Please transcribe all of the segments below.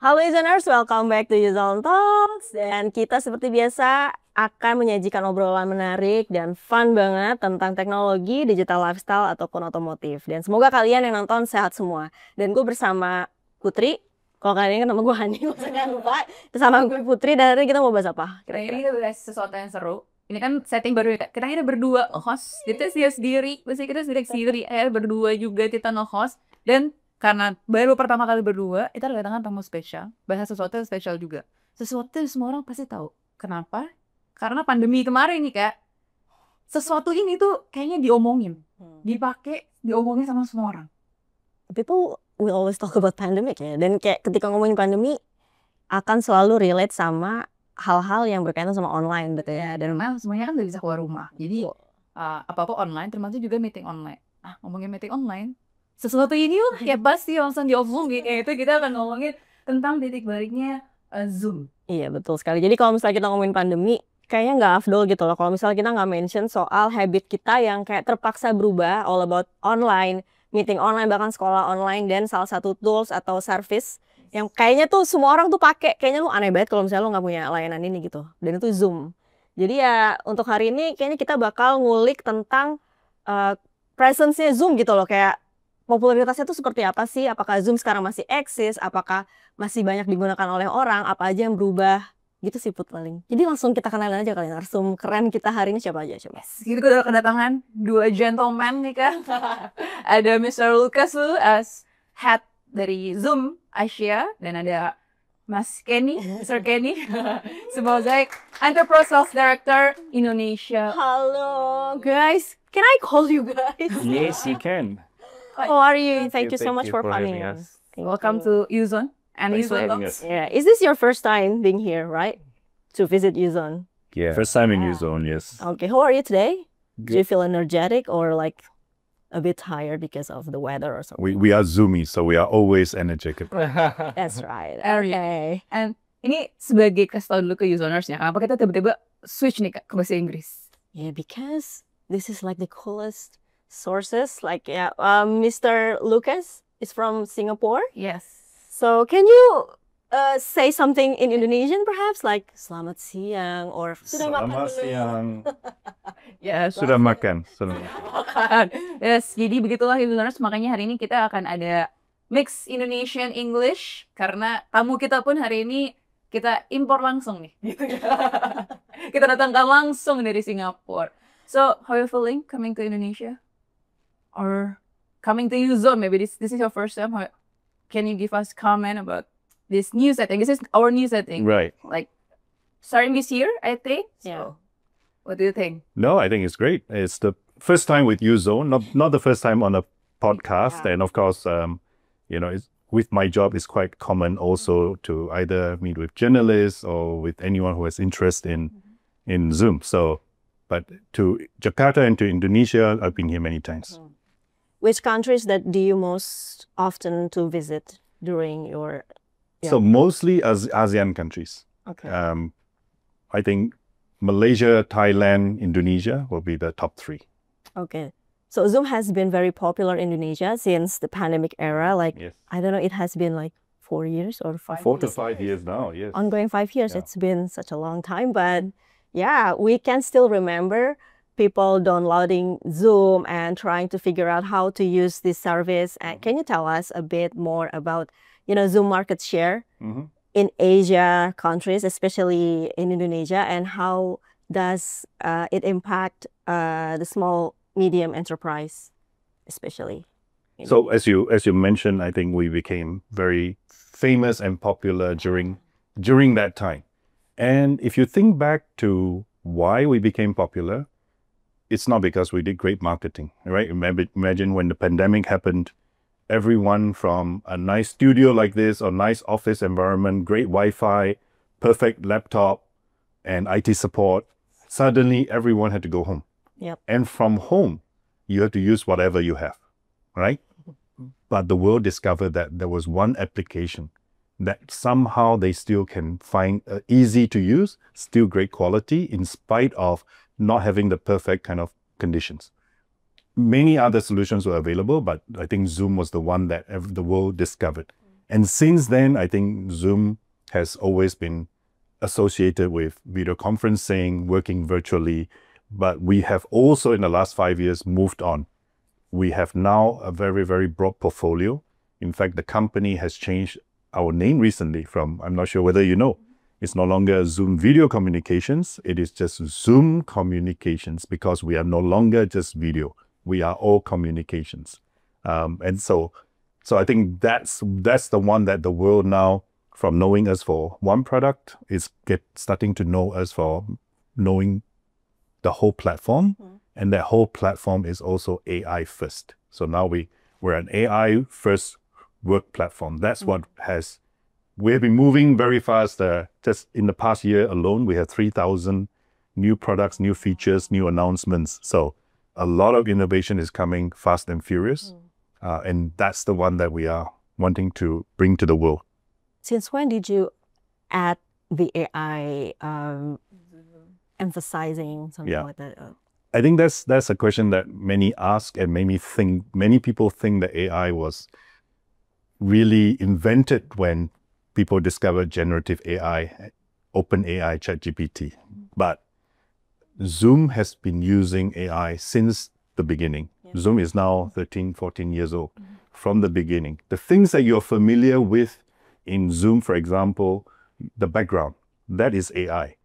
Halo Uzoners, welcome back to Uzone Talks. Dan kita seperti biasa akan menyajikan obrolan menarik dan fun banget tentang teknologi, digital lifestyle, ataupun otomotif. Dan semoga kalian yang nonton sehat semua. Dan gue bersama Putri. Kalau kalian kan nama gue Hani, jangan lupa. Bersama gue Putri, dan hari ini kita mau bahas apa? Ini kita bahas sesuatu yang seru. Ini kan setting baru, kita akhirnya berdua host. Kita sendiri, biasanya kita sendiri. Akhirnya berdua juga kita nge-host. Dan karena baru pertama kali berdua, kita kedatangan tamu spesial. Bahas sesuatu yang spesial juga. Sesuatu yang semua orang pasti tahu. Kenapa? Karena pandemi kemarin nih Kak. Sesuatu ini tuh kayaknya diomongin. Dipakai, diomongin sama semua orang. People will always talk about pandemic ya. Dan kayak ketika ngomongin pandemi, akan selalu relate sama hal-hal yang berkaitan sama online gitu ya. Dan memang semuanya kan udah bisa keluar rumah. Jadi apa-apa online, termasuk juga meeting online. Ngomongin meeting online, sesuatu ini kayak pasti langsung diomongin. Itu kita akan ngomongin tentang titik baliknya Zoom. Iya betul sekali. Jadi kalau misalnya kita ngomongin pandemi, kayaknya nggak afdol gitu loh. Kalau misalnya kita nggak mention soal habit kita yang kayak terpaksa berubah, all about online, meeting online, bahkan sekolah online, dan salah satu tools atau service yang kayaknya tuh semua orang tuh pakai. Kayaknya lu aneh banget kalau misalnya lu nggak punya layanan ini gitu. Dan itu Zoom. Jadi ya untuk hari ini kayaknya kita bakal ngulik tentang presence-nya Zoom gitu loh. Kayak popularitasnya tuh seperti apa sih? Apakah Zoom sekarang masih eksis? Apakah masih banyak digunakan oleh orang? Apa aja yang berubah? Gitu sih Put paling. Jadi langsung kita kenalin aja kalian. Narsum keren kita hari ini siapa aja coba. Jadi kita udah kedatangan dua gentleman nih Kak. Ada Mr. Lucas as head dari Zoom Asia, dan ada Mas Kenny, Mr. Kenny sebagai Enterprise Sales Director Indonesia. Halo guys, can I call you guys? Yes, you can. How are you? Thank you so much for coming. Welcome to Uzone and Uzone Talks. Yeah, is this your first time being here, right? To visit Uzone? Yeah, first time in Uzone, yes. Okay, how are you today? Do you feel energetic or like a bit tired because of the weather or something? We are Zoomy, so we are always energetic. That's right. Okay. And ini sebagai kasih tau dulu ke Uzonersnya, kenapa kita tiba-tiba switch nih Kak ke bahasa Inggris? Yeah, because this is like the coolest sources. Like Mr. Lucas is from Singapore. Yes. So can you say something in Indonesian perhaps, like selamat siang or sudah makan? Selamat siang. Yes. Sudah makan. Yes, jadi begitulah Uzoners. Makanya hari ini kita akan ada mix Indonesian English karena tamu kita pun hari ini kita impor langsung nih. Kita datangkan langsung dari Singapura. So, how are you feeling coming to Indonesia? Or coming to Uzone? Maybe this is your first time. Can you give us comment about this new setting? This is our new setting. Right. Like starting this year, I think. Yeah. So, what do you think? No, I think it's great. It's the first time with Uzone, not the first time on a podcast. Yeah. And of course, with my job, it's quite common also to either meet with journalists or with anyone who has interest in Zoom. So, but to Jakarta and to Indonesia, I've been here many times. Which countries that do you most often to visit during your? Yeah. So mostly as ASEAN countries. Okay. I think Malaysia, Thailand, Indonesia will be the top three. Okay. So Zoom has been very popular in Indonesia since the pandemic era. Like, Yes. I don't know, it has been like 4 years or 5 4 to years. 5 years now, yes. Ongoing 5 years. Yeah. It's been such a long time, but yeah, we can still remember people downloading Zoom and trying to figure out how to use this service. And can you tell us a bit more about, Zoom market share in Asia countries, especially in Indonesia, and how does it impact the small, medium enterprise, especially? So as you mentioned, I think we became very famous and popular during that time. And if you think back to why we became popular, it's not because we did great marketing, right? Imagine when the pandemic happened, everyone from a nice studio like this or nice office environment, great Wi-Fi, perfect laptop, and IT support, suddenly everyone had to go home. Yep. And from home, you have to use whatever you have, right? But the world discovered that there was one application that somehow they still can find easy to use, still great quality, in spite of not having the perfect kind of conditions. Many other solutions were available, but I think Zoom was the one that the world discovered. And since then, I think Zoom has always been associated with video conferencing, working virtually, but we have also in the last 5 years moved on. We have now a very, very broad portfolio. In fact, the company has changed our name recently from, I'm not sure whether you know, it's no longer Zoom Video Communications, it is just Zoom Communications, because we are no longer just video, we are all communications. And so I think that's the one that the world now, from knowing us for one product, is starting to know us for knowing the whole platform. And that whole platform is also AI first. So now we're an AI first work platform. That's what we have been moving very fast. Just in the past year alone, we have 3,000 new products, new features, new announcements. So a lot of innovation is coming fast and furious. And that's the one that we are wanting to bring to the world. Since when did you add the AI emphasizing something like that? I think that's a question that many ask, and many people think that AI was really invented when people discovered generative AI, OpenAI, ChatGPT. But Zoom has been using AI since the beginning. Zoom is now 13, 14 years old from the beginning. The things that you're familiar with in Zoom, for example, the background, that is AI.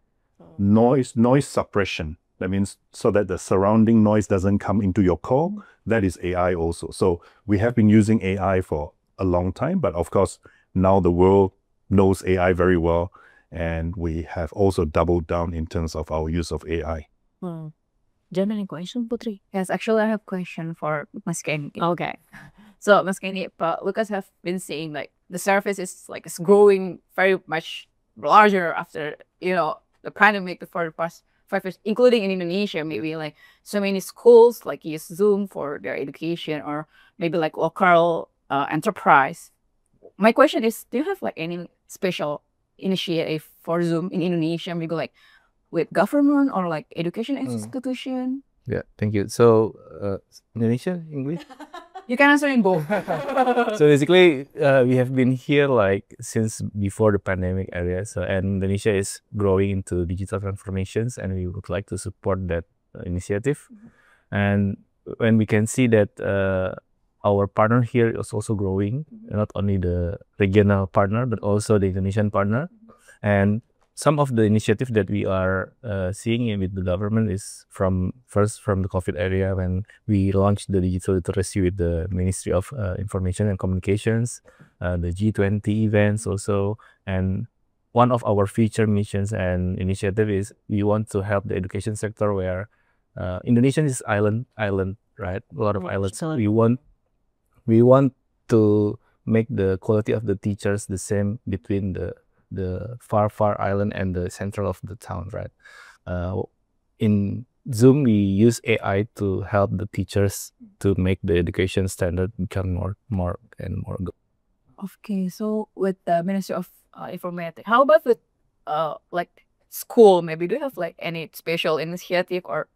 Noise suppression. That means so that the surrounding noise doesn't come into your call. That is AI also. So we have been using AI for a long time, but of course, now the world knows AI very well, and we have also doubled down in terms of our use of AI. Do you have any question, Putri? Yes, actually, I have a question for Mas Kenny. Okay. So, Mas Kenny, Lucas have been saying like the service is like it's growing very much larger after the pandemic for the past 5 years, including in Indonesia. Maybe like so many schools like use Zoom for their education, or maybe like local enterprise. My question is, do you have like any special initiative for Zoom in Indonesia, maybe like with government or like education institution? Yeah, thank you. So Indonesia, English? You can answer in both. So basically, we have been here like since before the pandemic area. So and Indonesia is growing into digital transformations, and we would like to support that initiative. And when we can see that our partner here is also growing, not only the regional partner, but also the Indonesian partner. And some of the initiatives that we are seeing with the government is from the COVID area, when we launched the digital literacy with the Ministry of Information and Communications, the G20 events also. And one of our future missions and initiative is we want to help the education sector, where Indonesia is island, right? A lot of islands. We want to make the quality of the teachers the same between the far island and the central of the town, right? In Zoom, we use AI to help the teachers to make the education standard become more good. Okay, so with the Ministry of Informatics, how about with like school? Maybe do you have like any special initiative, or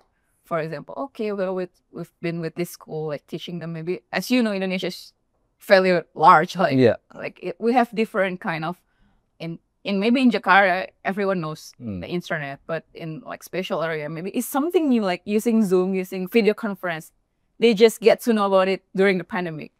for example, okay, well, we've been with this school, like teaching them, maybe, as you know, Indonesia is fairly large, we have different kind of in maybe in Jakarta, everyone knows the internet, but in like special area, maybe it's something new, like using Zoom, using video conference. They just get to know about it during the pandemic.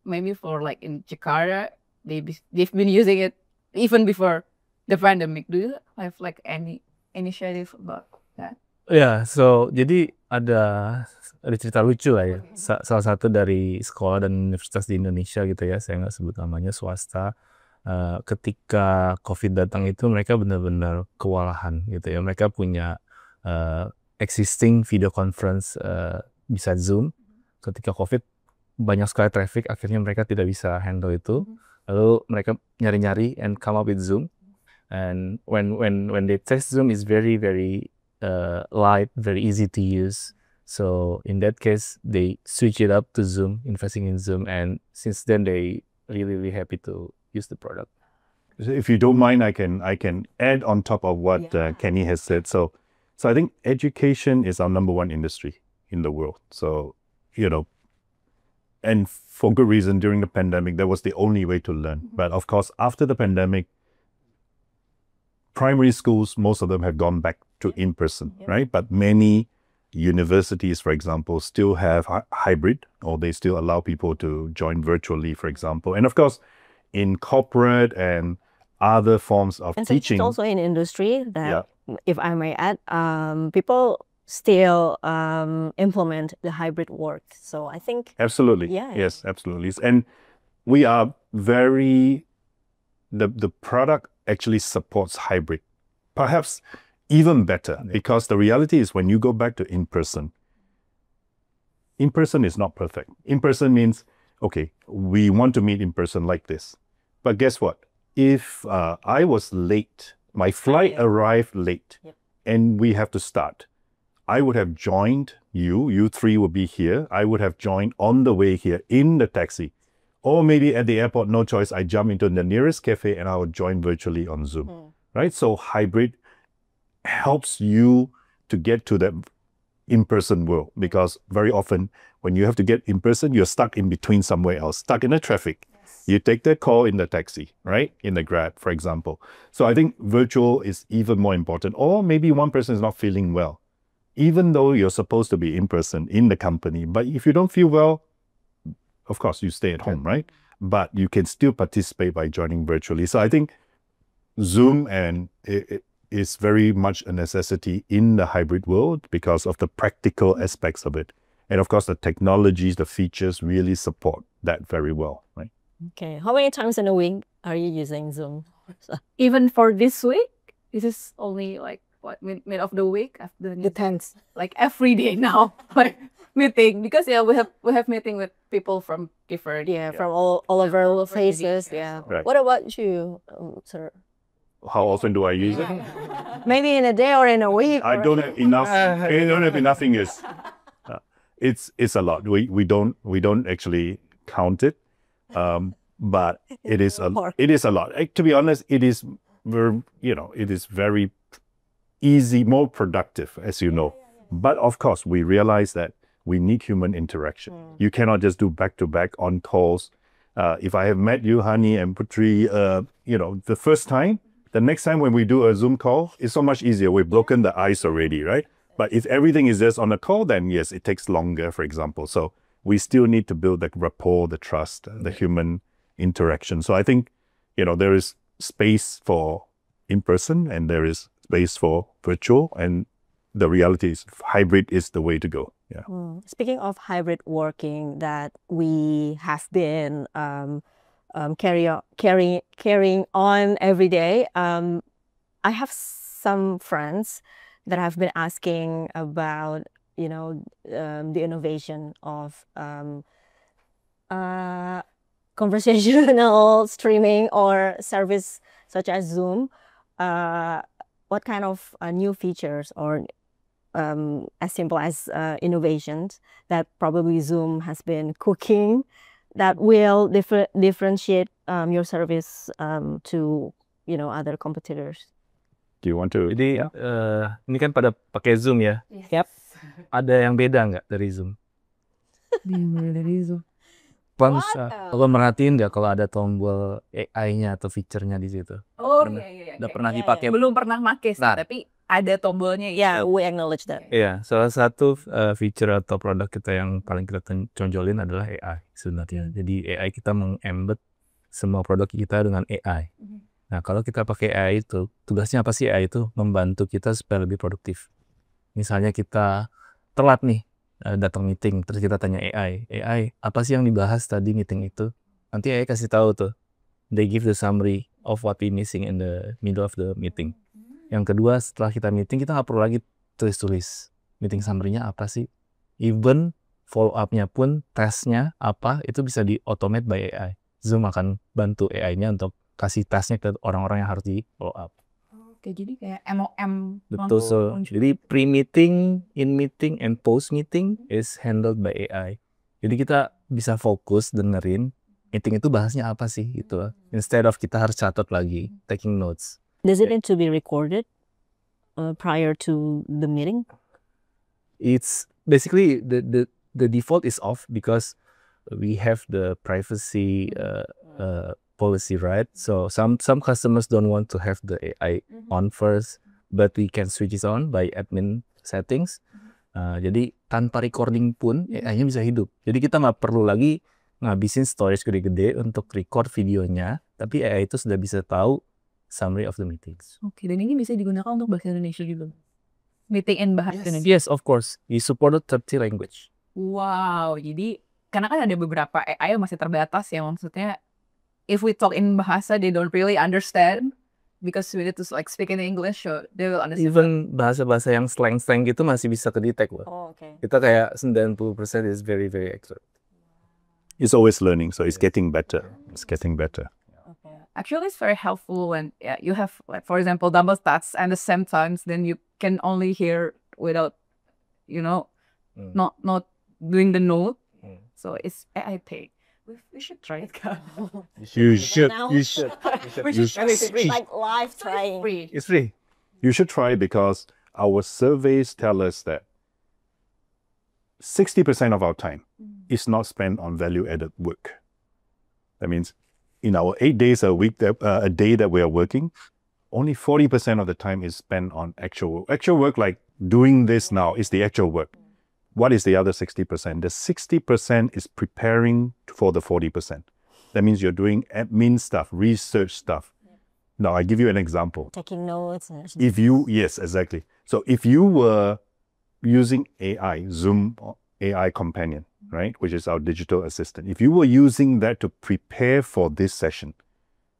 Maybe for like in Jakarta, they've been using it even before the pandemic. Do you have like any initiative about that? Ya, so jadi ada cerita lucu lah ya. Salah satu dari sekolah dan universitas di Indonesia gitu ya, saya nggak sebut namanya, swasta. Ketika COVID datang itu mereka benar-benar kewalahan gitu ya. Mereka punya existing video conference bisa Zoom. Ketika COVID banyak sekali traffic, akhirnya mereka tidak bisa handle itu. Lalu mereka nyari-nyari and come up with Zoom. And when they test Zoom, is very light, very easy to use. So in that case, they switch it up to Zoom, investing in Zoom, and since then they really happy to use the product. If you don't mind, I can add on top of what Kenny has said. So I think education is our number one industry in the world. So and for good reason, during the pandemic, that was the only way to learn. But of course, after the pandemic, primary schools, most of them have gone back to in-person, right? But many universities, for example, still have hybrid, or they still allow people to join virtually, for example. And of course, in corporate and other forms of And teaching. it's also in industry that, if I may add, people still implement the hybrid work. So I think... Absolutely. Yes, absolutely. And we are very... The product actually supports hybrid. Perhaps even better, because the reality is when you go back to in-person is not perfect. In-person means, okay, we want to meet in person like this. But guess what? If I was late, my flight arrived late, and we have to start, I would have joined you three would be here. I would have joined on the way here in the taxi. Or maybe at the airport, no choice, I jump into the nearest cafe and I would join virtually on Zoom, right? So hybrid helps you to get to that in-person world, because very often when you have to get in person, you're stuck in between somewhere else, stuck in the traffic. You take that call in the taxi, right? In the Grab, for example. So I think virtual is even more important. Or maybe one person is not feeling well, even though you're supposed to be in person in the company. But if you don't feel well, of course, you stay at home, right? But you can still participate by joining virtually. So I think Zoom is very much a necessity in the hybrid world because of the practical aspects of it. And of course, the technologies, the features really support that very well, right? Okay. How many times in a week are you using Zoom? Even for this week, this is only like what, mid of the week after Depends. like every day now, like meeting, because we have meeting with people from different from all over faces. Right. What about you, sir? How often do I use it? Maybe in a day or in a week. I don't have enough. I don't have enough fingers. It's a lot. We don't actually count it, but it is a lot. To be honest, it is very easy, more productive, as you know. But of course, we realize that we need human interaction. You cannot just do back-to-back on calls. If I have met you, Hani and Putri, the first time, the next time when we do a Zoom call, it's so much easier. We've broken the ice already, right? But if everything is just on a call, then yes, it takes longer, for example. So we still need to build the rapport, the trust, the human interaction. So I think, there is space for in-person and there is space for virtual, and the reality is hybrid is the way to go. Yeah. Speaking of hybrid working that we have been carrying on every day, I have some friends that have been asking about the innovation of conversational streaming or service such as Zoom. What kind of new features or as simple as innovations that probably Zoom has been cooking that will differentiate your service to other competitors? Do you want to? Jadi ini kan pada pakai Zoom ya. Yep. Ada yang beda nggak dari Zoom? Dari Zoom. Kalau merhatiin nggak kalau ada tombol AI-nya atau feature-nya di situ? Oh iya. Udah pernah dipakai? Belum pernah pakai sih, tapi ada tombolnya. Yeah, we acknowledge that. Iya, salah satu feature atau produk kita yang paling kita tonjolin adalah AI sebenarnya. Jadi AI kita meng-embed semua produk kita dengan AI. Nah, kalau kita pakai AI itu, tugasnya apa sih AI itu? Membantu kita supaya lebih produktif. Misalnya kita telat nih, datang meeting, terus kita tanya AI, apa sih yang dibahas tadi meeting itu? Nanti AI kasih tahu tuh. They give the summary of what we missing in the middle of the meeting. Yang kedua, setelah kita meeting, kita nggak perlu lagi tulis-tulis. Meeting summary-nya apa sih? Even follow-up-nya pun, tesnya apa, itu bisa di-automate by AI. Zoom akan bantu AI-nya untuk kasih tesnya ke orang-orang yang harus di-follow up. Oke, jadi kayak MOM. Betul, jadi pre-meeting, in-meeting, and post-meeting is handled by AI. Jadi kita bisa fokus dengerin meeting itu bahasnya apa sih gitu. Instead of kita harus catat lagi, taking notes. Does it need to be recorded prior to the meeting? It's basically the default is off because we have the privacy policy, right? So some customers don't want to have the AI on first, but we can switch it on by admin settings. Jadi tanpa recording pun AI-nya bisa hidup. Jadi kita nggak perlu lagi ngabisin storage gede-gede untuk record videonya, tapi AI itu sudah bisa tahu summary of the meetings. Oke, dan ini bisa digunakan untuk bahasa Indonesia juga. Meeting in bahasa Indonesia. Yes, of course. We supported 30 language. Wow, jadi karena kan ada beberapa AI yang masih terbatas ya, maksudnya if we talk in bahasa they don't really understand because we need to like speak in English, so they will understand. Even bahasa-bahasa yang slang-slang gitu masih bisa ke-detect loh. Oh, okay. Kita kayak 90% is very accurate. It's always learning, so it's getting better. It's getting better. Okay. Actually, it's very helpful when you have, like, for example, double stats and the same times, then you can only hear without, not doing the note. So it's AI pay. We should try it, guys. You should. Now? You should. We should try it. Like live trying. Free. It's free. You should try it because our surveys tell us that 60% of our time is not spent on value-added work. That means in our 8 days a week, a day that we are working, only 40% of the time is spent on actual work. Actual work, like doing this now, is the actual work. What is the other 60%? The 60% is preparing for the 40%. That means you're doing admin stuff, research stuff. Now, I give you an example. Taking notes. Yes, exactly. So if you were using AI, Zoom AI companion, right, which is our digital assistant, if you were using that to prepare for this session,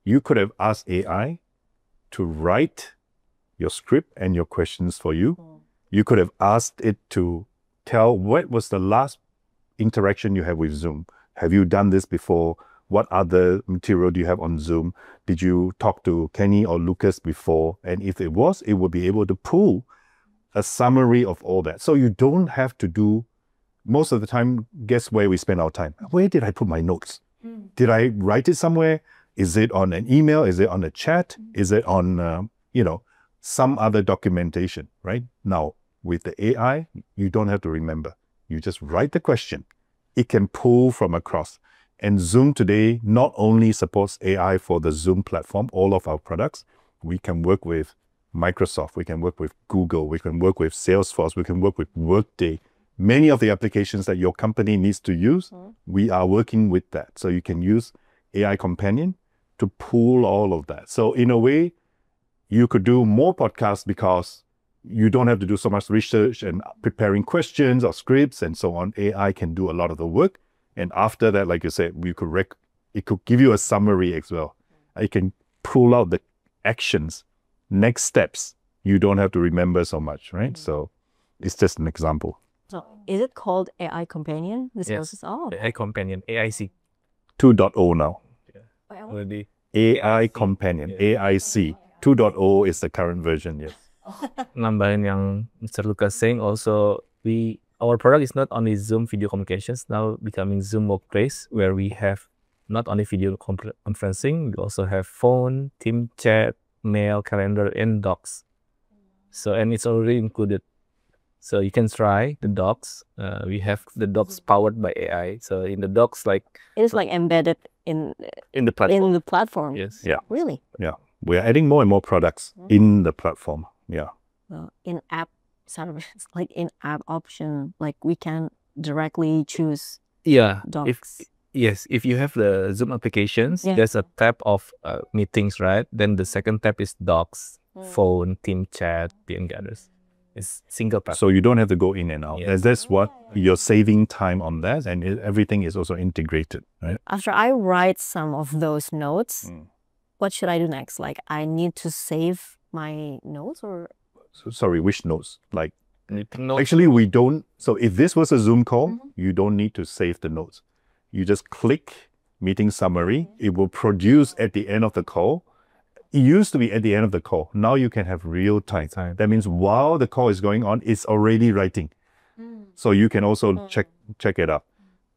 you could have asked AI to write your script and your questions for you. You could have asked it to tell what was the last interaction you had with Zoom. Have you done this before? What other material do you have on Zoom? Did you talk to Kenny or Lucas before? And if it was, it would be able to pull a summary of all that. So you don't have to do, most of the time, guess where we spend our time? Where did I put my notes? Did I write it somewhere? Is it on an email? Is it on a chat? Is it on, some other documentation, right? Now, with the AI, you don't have to remember. You just write the question. It can pull from across. And Zoom today not only supports AI for the Zoom platform, all of our products, we can work with Microsoft, we can work with Google, we can work with Salesforce, we can work with Workday. Many of the applications that your company needs to use, we are working with that. So you can use AI Companion to pull all of that. So in a way, you could do more podcasts because you don't have to do so much research and preparing questions or scripts and so on. AI can do a lot of the work. And after that, like you said, it could give you a summary as well. It can pull out the actions, next steps. You don't have to remember so much, right? So it's just an example. So is it called AI Companion? This Yes. is all. AI companion, AIC. 2.0 now. Already. AI Companion, AIC. 2.0 is the current version, yes. Nambahin yang Mr. Lucas saying, also our product is not only Zoom video communications, now becoming Zoom Workplace, where we have not only video conferencing, we also have phone, team chat, mail, calendar, and docs. So, and it's already included. So you can try the docs. We have the docs powered by AI. So in the docs, like It's like embedded in the platform. in the platform. Yes. Yeah. Really? Yeah. We are adding more and more products in the platform. Yeah. Well, in-app service, like in-app option, like we can directly choose Yeah. docs. If you have the Zoom applications, Yeah. there's a tab of meetings, right? Then the second tab is docs, phone, team chat, and others. It's single platform. So you don't have to go in and out. Yes. That's what you're saving time on that, and everything is also integrated, right? After I write some of those notes, what should I do next? Like I need to save my notes or? So, sorry, which notes? Like, No, actually, we don't. So if this was a Zoom call, you don't need to save the notes. You just click meeting summary. It will produce at the end of the call. It used to be at the end of the call. Now you can have real time. That means while the call is going on, it's already writing. So you can also check it up.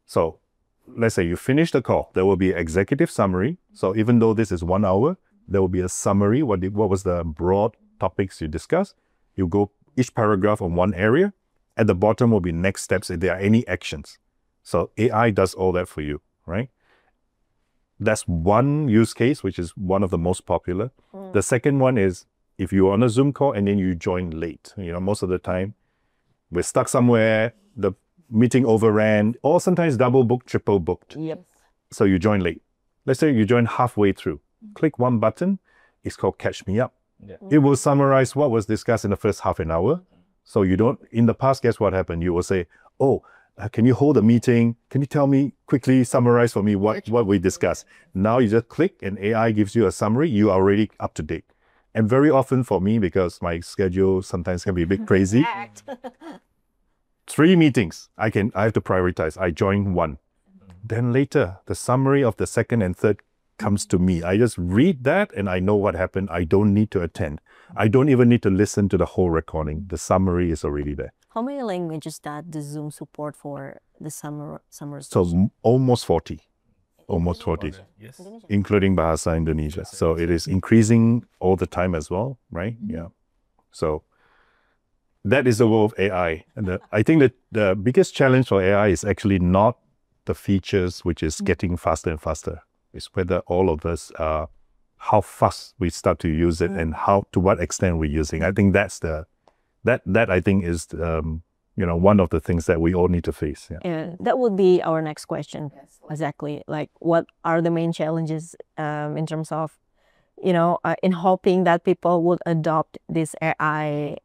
So let's say you finish the call. There will be executive summary. So even though this is 1 hour, there will be a summary. What was the broad topics you discussed? You go each paragraph on one area. At the bottom will be next steps if there are any actions. So AI does all that for you, right? That's one use case, which is one of the most popular. The second one is if you're on a Zoom call and then you join late. Most of the time we're stuck somewhere, the meeting overran, or sometimes double booked, triple booked. Yep. So you join late. Let's say you join halfway through. Click one button. It's called Catch Me Up. Yeah. It will summarize what was discussed in the first half an hour. So you don't, in the past, guess what happened? You will say, oh, can you hold a meeting? Can you tell me quickly, summarize for me what we discussed? Now you just click and AI gives you a summary. You are already up to date. And very often for me, because my schedule sometimes can be a bit crazy, 3 meetings, I have to prioritize. I join one. Then later, the summary of the second and third comes to me. I just read that and I know what happened. I don't need to attend. I don't even need to listen to the whole recording. The summary is already there. How many languages that the Zoom support for the summarization? So almost 40. Almost 40. Yes. Including Bahasa Indonesia. So it is increasing all the time as well, right? Yeah. So that is the world of AI. And I think that the biggest challenge for AI is actually not the features, which is getting faster and faster. It's whether all of us, how fast we start to use it and to what extent we're using. I think that's that I think is one of the things that we all need to face. Yeah. Yeah, that would be our next question. Exactly. Like, what are the main challenges in terms of, in hoping that people would adopt this AI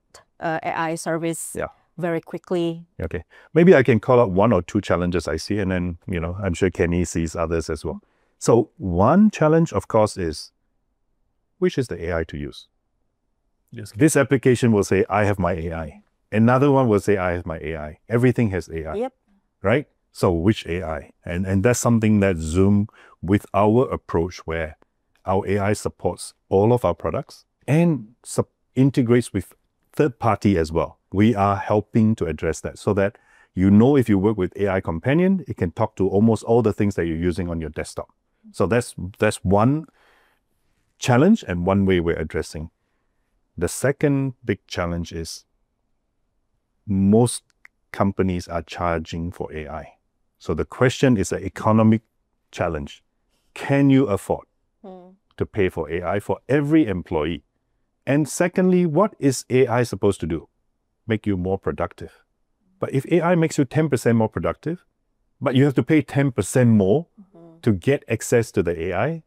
service very quickly? Okay. Maybe I can call out 1 or 2 challenges I see, and then, I'm sure Kenny sees others as well. So one challenge, of course, is which is the AI to use? Yes. This application will say, I have my AI. Another one will say, I have my AI. Everything has AI. Yep. Right? So which AI? And that's something that Zoom, with our approach where our AI supports all of our products and integrates with third party as well. We are helping to address that so that if you work with AI Companion, it can talk to almost all the things that you're using on your desktop. So that's one challenge and one way we're addressing. The second big challenge is most companies are charging for AI. So the question is an economic challenge. Can you afford to pay for AI for every employee? And secondly, what is AI supposed to do? Make you more productive. But if AI makes you 10% more productive, but you have to pay 10% more to get access to the AI,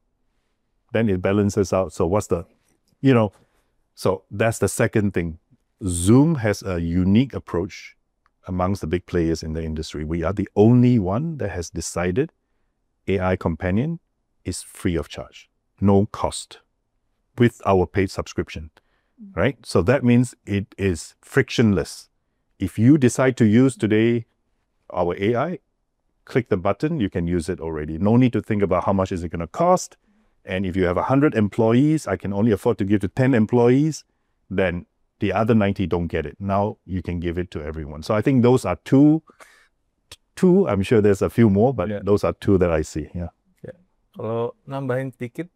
then it balances out. So so that's the second thing. Zoom has a unique approach amongst the big players in the industry. We are the only one that has decided AI Companion is free of charge, no cost, with our paid subscription, right? So that means it is frictionless. If you decide to use today our AI, click the button, you can use it already. No need to think about how much is it going to cost. And if you have 100 employees, I can only afford to give to 10 employees, then the other 90 don't get it. Now you can give it to everyone. So I think those are two. I'm sure there's a few more, but those are 2 that I see. Yeah. Kalau nambahin dikit,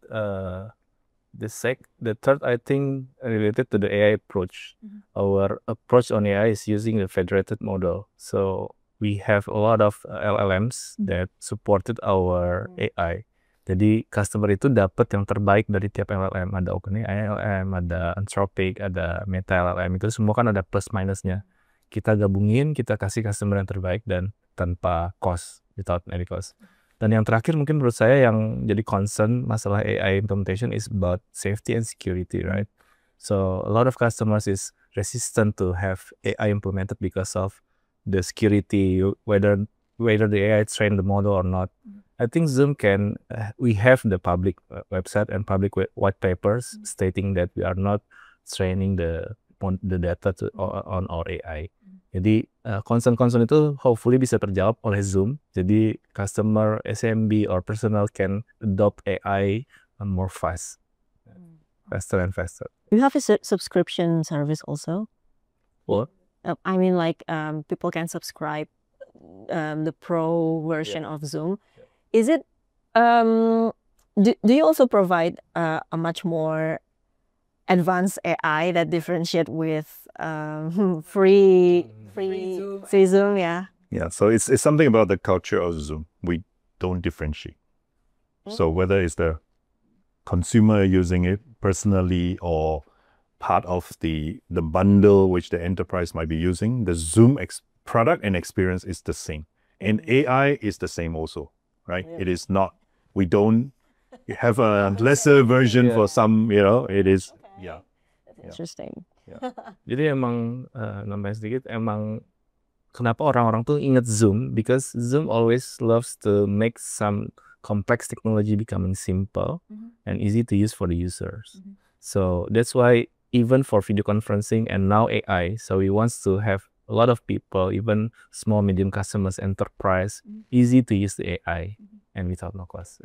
the third, I think, related to the AI approach. Our approach on AI is using the federated model. So we have a lot of LLMs that supported our AI. Jadi customer itu dapat yang terbaik dari tiap LLM. Ada OpenAI LLM, ada Anthropic, ada Meta LLM. Itu semua kan ada plus minusnya. Kita gabungin, kita kasih customer yang terbaik dan tanpa cost, without any cost. Dan yang terakhir mungkin menurut saya yang jadi concern masalah AI implementation is about safety and security, right? So a lot of customers is resistant to have AI implemented because of the security, whether the AI trained the model or not. I think Zoom we have the public website and public white papers stating that we are not training the data on our AI. Jadi concern-concern itu hopefully bisa terjawab oleh Zoom. Jadi customer, SMB or personal can adopt AI more faster and faster. You have a subscription service also? What? I mean, like people can subscribe the pro version of Zoom. Is it? Do you also provide a much more advanced AI that differentiate with free Zoom? Yeah. Yeah, so it's something about the culture of Zoom. We don't differentiate. So whether it's the consumer using it personally or part of the bundle which the enterprise might be using, the Zoom product and experience is the same. And AI is the same also, right? It is not, we don't have a lesser version for some, it is, That's interesting. Jadi emang nambahin sedikit, emang kenapa orang-orang tuh inget Zoom, because Zoom always loves to make some complex technology becoming simple and easy to use for the users. So that's why even for video conferencing and now AI, so we want to have a lot of people, even small, medium customers, enterprise, easy to use the AI and without no cost.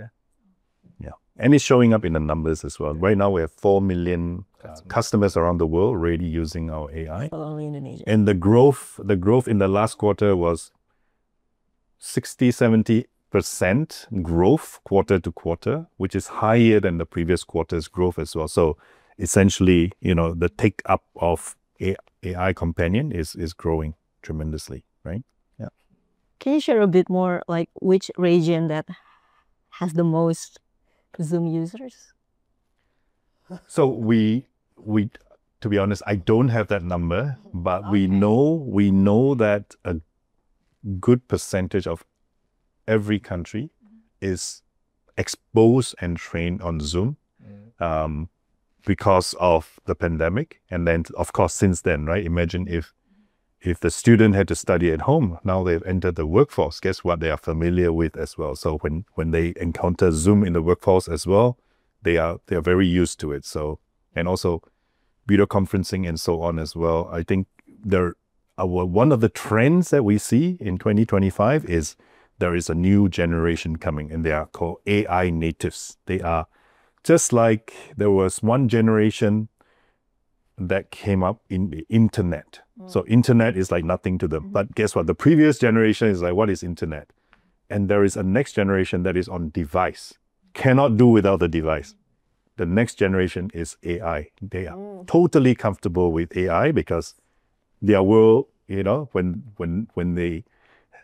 Yeah, and it's showing up in the numbers as well. Right now we have 4 million customers around the world already using our AI. Only Indonesia. And the growth in the last quarter was 60-70% growth quarter to quarter, which is higher than the previous quarter's growth as well. So essentially, the take up of AI companion is growing tremendously, right? Yeah. Can you share a bit more, like which region that has the most Zoom users? So we to be honest, I don't have that number, but we know that a good percentage of every country is exposed and trained on Zoom because of the pandemic. And then, of course, since then, right? Imagine if the student had to study at home, now they've entered the workforce, guess what? They are familiar with as well. So when they encounter Zoom in the workforce as well, they are very used to it. So, and also video conferencing and so on as well. I think one of the trends that we see in 2025 is there is a new generation coming, and they are called AI natives. They are just like there was one generation that came up in the internet. So internet is like nothing to them. But guess what? The previous generation is like, what is internet? And there is a next generation that is on device. Cannot do without the device. The next generation is AI. They are totally comfortable with AI because their world, when they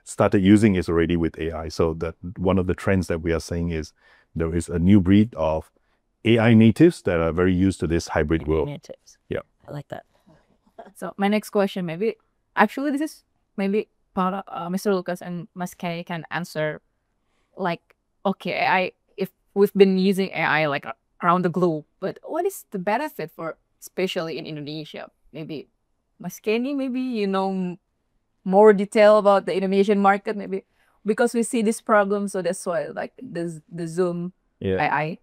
started using is already with AI. So that one of the trends that we are saying is there is a new breed of AI natives that are very used to this hybrid world. Natives. Yeah. I like that. So my next question, actually this is maybe Mr. Lucas and Mas Kay can answer. Like, okay, if we've been using AI like around the globe, but what is the benefit for, especially in Indonesia? Maybe Mas Kenny, maybe more detail about the Indonesian market, maybe because we see this problem, so that's why like the Zoom AI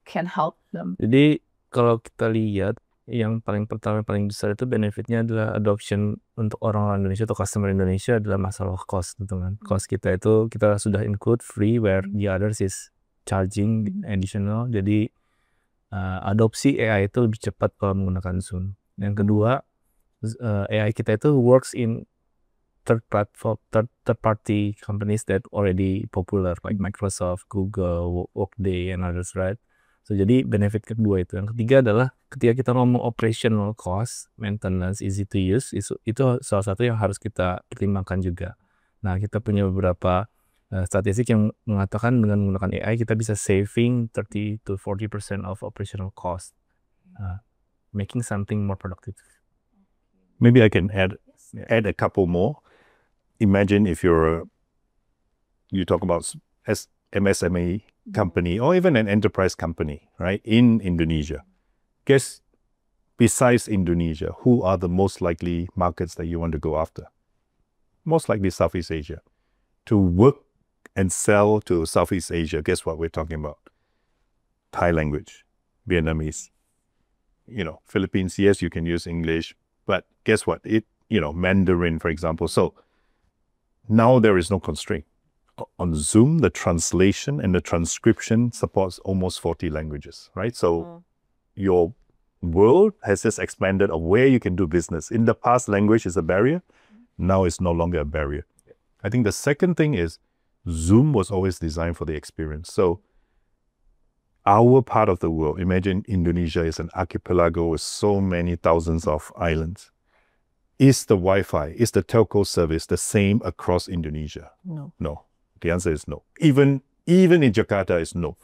can help them. Jadi kalau kita lihat yang paling pertama paling besar itu benefitnya adalah adoption untuk orang-orang Indonesia atau customer Indonesia adalah masalah cost, gitu kan. Cost kita itu kita sudah include free, where the others is charging additional. Jadi adopsi AI itu lebih cepat kalau menggunakan Zoom. Yang kedua, AI kita itu works in third party companies that already popular like Microsoft, Google, Workday and others, right? So jadi benefit kedua itu. Yang ketiga adalah ketika kita ngomong operational cost, maintenance, easy to use, itu salah satu yang harus kita pertimbangkan juga. Nah, kita punya beberapa statistik yang mengatakan dengan menggunakan AI kita bisa saving 30-40% of operational cost, making something more productive. Maybe I can add a couple more. Imagine if you talk about MSME company or even an enterprise company, right, in Indonesia. Guess besides Indonesia, who are the most likely markets that you want to go after? Most likely Southeast Asia. To work and sell to Southeast Asia, guess what we're talking about? Thai language, Vietnamese, Philippines, yes, you can use English, but guess what? Mandarin, for example. So now there is no constraint. On Zoom, the translation and the transcription supports almost 40 languages, right? So your world has just expanded of where you can do business. In the past, language is a barrier. Now it's no longer a barrier. I think the second thing is Zoom was always designed for the experience. So our part of the world, imagine Indonesia is an archipelago with so many thousands of islands. Is the Wi-Fi, is the telco service the same across Indonesia? No. No. The answer is no. Even in Jakarta is no.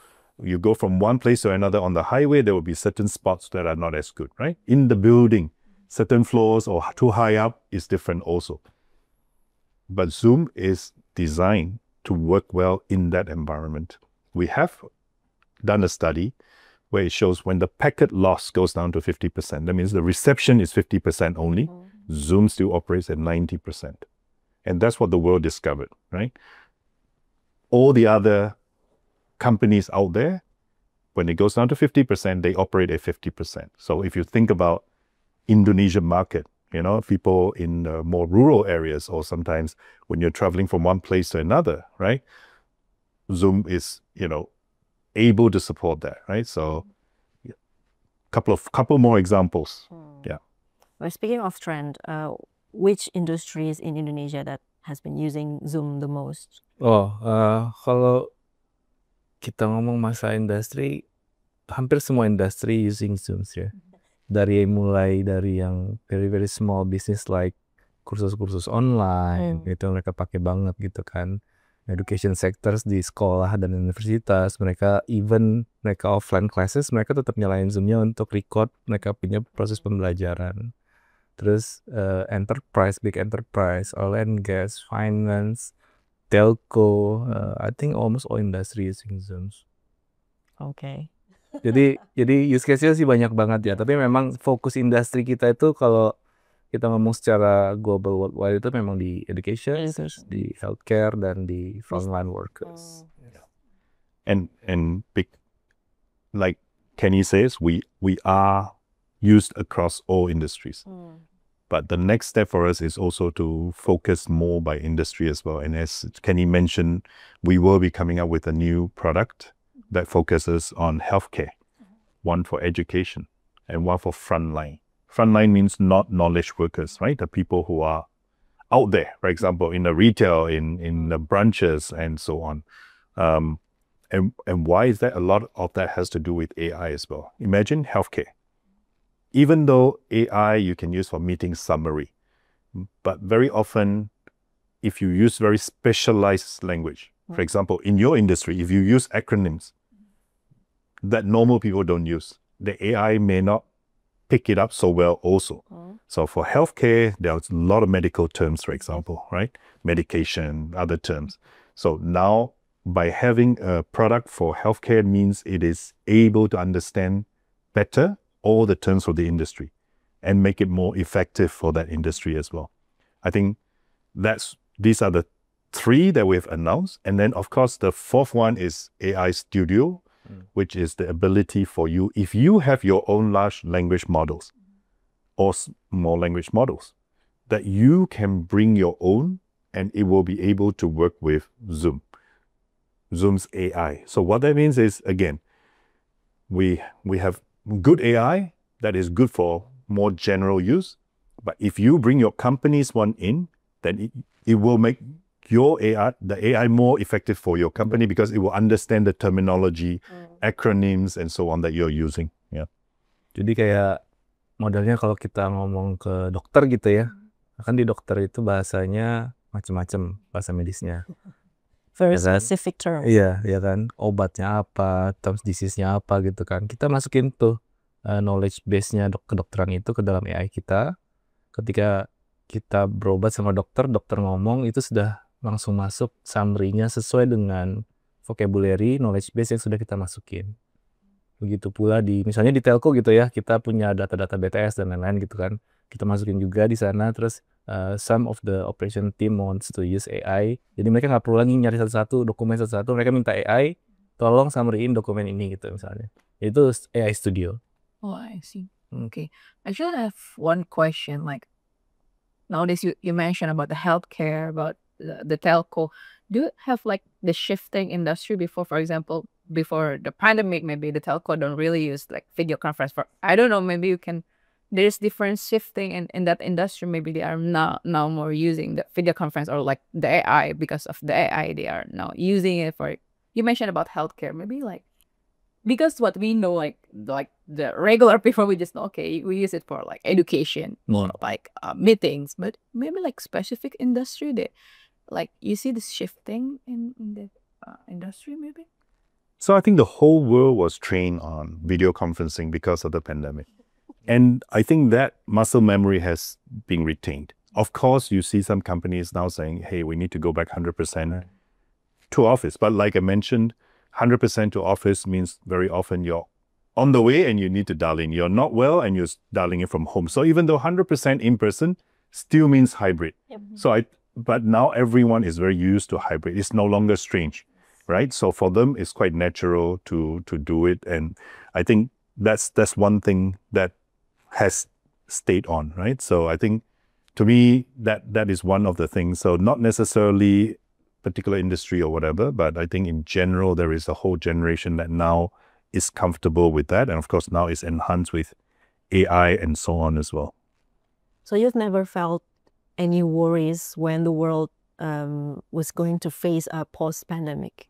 You go from one place to another on the highway, there will be certain spots that are not as good, right? In the building, certain floors or too high up is different also. But Zoom is designed to work well in that environment. We have done a study where it shows when the packet loss goes down to 50%, that means the reception is 50% only, Zoom still operates at 90%. And that's what the world discovered, right? All the other companies out there, when it goes down to 50%, they operate at 50%. So if you think about Indonesian market, you know, people in more rural areas, or sometimes when you're traveling from one place to another, right? Zoom is, you know, able to support that, right? So couple more examples. Yeah. Well, speaking of trend, which industries in Indonesia that has been using Zoom the most? Kalau kita ngomong masa industri, hampir semua industri using Zoom ya. Mulai dari yang very small business like kursus-kursus online, itu mereka pakai banget gitu kan. Education sectors di sekolah dan universitas, mereka offline classes, mereka tetap nyalain Zoom-nya untuk record mereka punya proses pembelajaran. Terus big enterprise, oil and gas, finance, telco, I think almost all industry using Zooms. Okay. Jadi use case-nya sih banyak banget ya, tapi memang fokus industri kita itu kalau kita ngomong secara global worldwide itu memang di education, di healthcare, dan di frontline workers. And big, like Kenny says, we are used across all industries. But the next step for us is also to focus more by industry as well. And as Kenny mentioned, we will be coming up with a new product that focuses on healthcare, one for education and one for frontline. Frontline means not knowledge workers, right? The people who are out there, for example, in the retail, in the branches, and so on. And why is that? A lot of that has to do with AI as well. Imagine healthcare. Even though AI you can use for meeting summary, but very often, if you use very specialized language, for example, in your industry, if you use acronyms that normal people don't use, the AI may not pick it up so well also. So for healthcare, there's a lot of medical terms, for example, right? Medication, other terms. So now, by having a product for healthcare means it is able to understand better all the terms for the industry and make it more effective for that industry as well. I think these are the three that we've announced. And then, of course, the fourth one is AI Studio, which is the ability for you, if you have your own large language models or small language models, that you can bring your own and it will be able to work with Zoom's AI. So what that means is, again, we have good AI that is good for more general use, but if you bring your company's one in, then it will make the AI more effective for your company because it will understand the terminology, acronyms, and so on that you're using. Yeah. Jadi kayak modelnya kalau kita ngomong ke dokter gitu ya, kan di dokter itu bahasanya macam-macam, bahasa medisnya. Very Ya kan? specific term. Iya, ya kan. Obatnya apa, terms disease-nya apa gitu kan. Kita masukin tuh knowledge base-nya kedokteran itu ke dalam AI kita. Ketika kita berobat sama dokter ngomong itu sudah langsung masuk summary-nya sesuai dengan vocabulary, knowledge base yang sudah kita masukin. Begitu pula misalnya di telco gitu ya, kita punya data-data BTS dan lain-lain gitu kan. Kita masukin juga di sana, terus some of the operation team wants to use AI. Jadi mereka nggak perlu lagi nyari satu-satu, dokumen satu-satu, mereka minta AI, tolong summary-in dokumen ini gitu misalnya. Itu AI Studio. Oh, I see. Okay. Actually, I have one question. Like, nowadays you mentioned about the healthcare, about the telco. Do you have like the shifting industry before, for example, before the pandemic, maybe the telco don't really use like video conference for, I don't know, maybe there's different shifting in that industry. Maybe they are now more using the video conference or like the AI, because of the AI, they are now using it for, you mentioned about healthcare, maybe like because what we know, like the regular people, we just know, okay, we use it for like education, more like meetings, but maybe like specific industry that like you see this shifting in the industry maybe. So I think the whole world was trained on video conferencing because of the pandemic. And I think that muscle memory has been retained. Of course, you see some companies now saying, hey, we need to go back 100% to office. But like I mentioned, 100% to office means very often you're on the way and you need to dial in. You're not well and you're dialing in from home. So even though 100% in person still means hybrid. But now everyone is very used to hybrid. It's no longer strange, right? So for them, it's quite natural to do it. And I think that's one thing that has stayed on, right? So I think to me, that is one of the things. So not necessarily particular industry or whatever, but I think in general, there is a whole generation that now is comfortable with that. And of course, now it's enhanced with AI and so on as well. So you've never felt any worries when the world was going to face a post-pandemic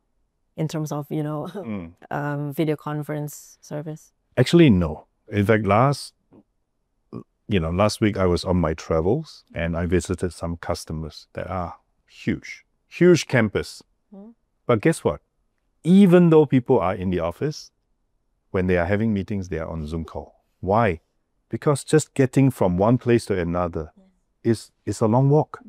in terms of, video conference service? Actually, no. In fact, last week I was on my travels and I visited some customers that are huge campus. But guess what? Even though people are in the office, when they are having meetings, they are on Zoom call. Why? Because just getting from one place to another is a long walk.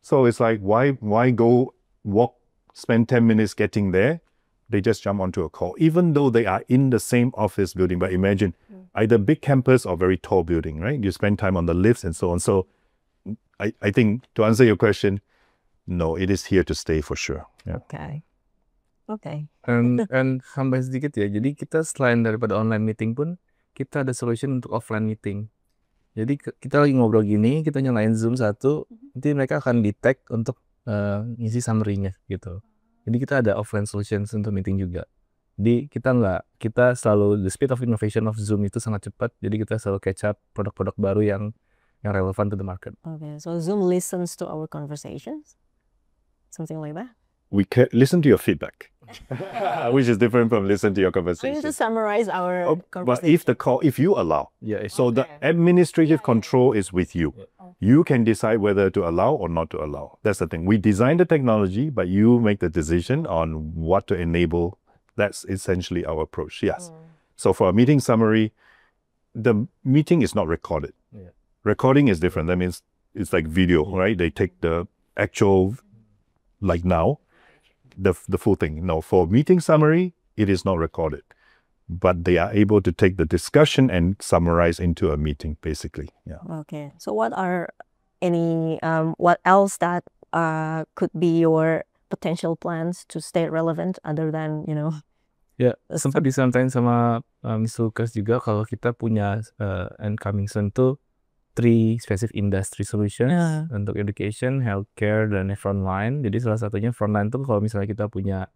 So it's like, why go walk, spend 10 minutes getting there? They just jump onto a call, even though they are in the same office building. But imagine either big campus or very tall building, right? You spend time on the lifts and so on. So I think to answer your question, no, it is here to stay for sure. Yeah. Okay. And tambah sedikit ya, jadi kita selain daripada online meeting pun, kita ada solution untuk offline meeting. Jadi kita lagi ngobrol gini, kita nyalain Zoom satu, nanti mereka akan detect untuk ngisi summary-nya gitu. Jadi kita ada offline solutions untuk meeting juga. Jadi kita selalu, the speed of innovation of Zoom itu sangat cepat, jadi kita selalu catch up produk-produk baru yang relevant to the market. Okay, so Zoom listens to our conversations? Something like that? We can listen to your feedback, which is different from listen to your conversation. We need to summarize our conversation. But if you allow, so the administrative control is with you. You can decide whether to allow or not to allow. That's the thing. We design the technology, but you make the decision on what to enable. That's essentially our approach. Yes. So for a meeting summary, the meeting is not recorded. Recording is different. That means it's like video, right? They take the actual, like now, the full thing. No, for meeting summary, it is not recorded, but they are able to take the discussion and summarize into a meeting, basically. Yeah. Okay. So what are what else that could be your potential plans to stay relevant other than, Ya, sempat disampaikan sama Miss Lucas juga kalau kita punya and coming soon tuh 3 specific industry solutions untuk education, healthcare, dan frontline. Jadi salah satunya frontline tuh kalau misalnya kita punya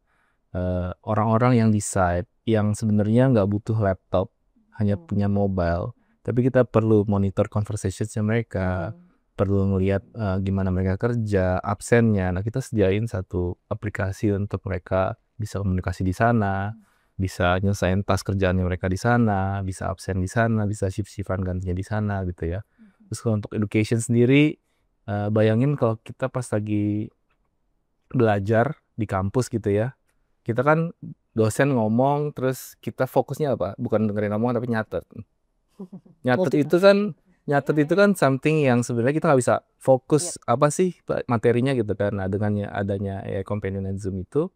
orang-orang yang decide, yang sebenarnya nggak butuh laptop, hanya punya mobile, tapi kita perlu monitor conversationsnya mereka, perlu ngelihat gimana mereka kerja, absennya. Nah, kita sediain satu aplikasi untuk mereka bisa komunikasi di sana, bisa nyelesain tas kerjaannya mereka di sana, bisa absen di sana, bisa shift-shiftan gantinya di sana gitu ya. Terus kalau untuk education sendiri, bayangin kalau kita pas lagi belajar di kampus gitu ya, kita kan dosen ngomong, terus kita fokusnya apa? Bukan dengerin ngomong tapi nyatet. Nyatet itu kan something yang sebenarnya kita nggak bisa fokus apa sih materinya gitu kan. Nah, dengan adanya AI companion and Zoom itu,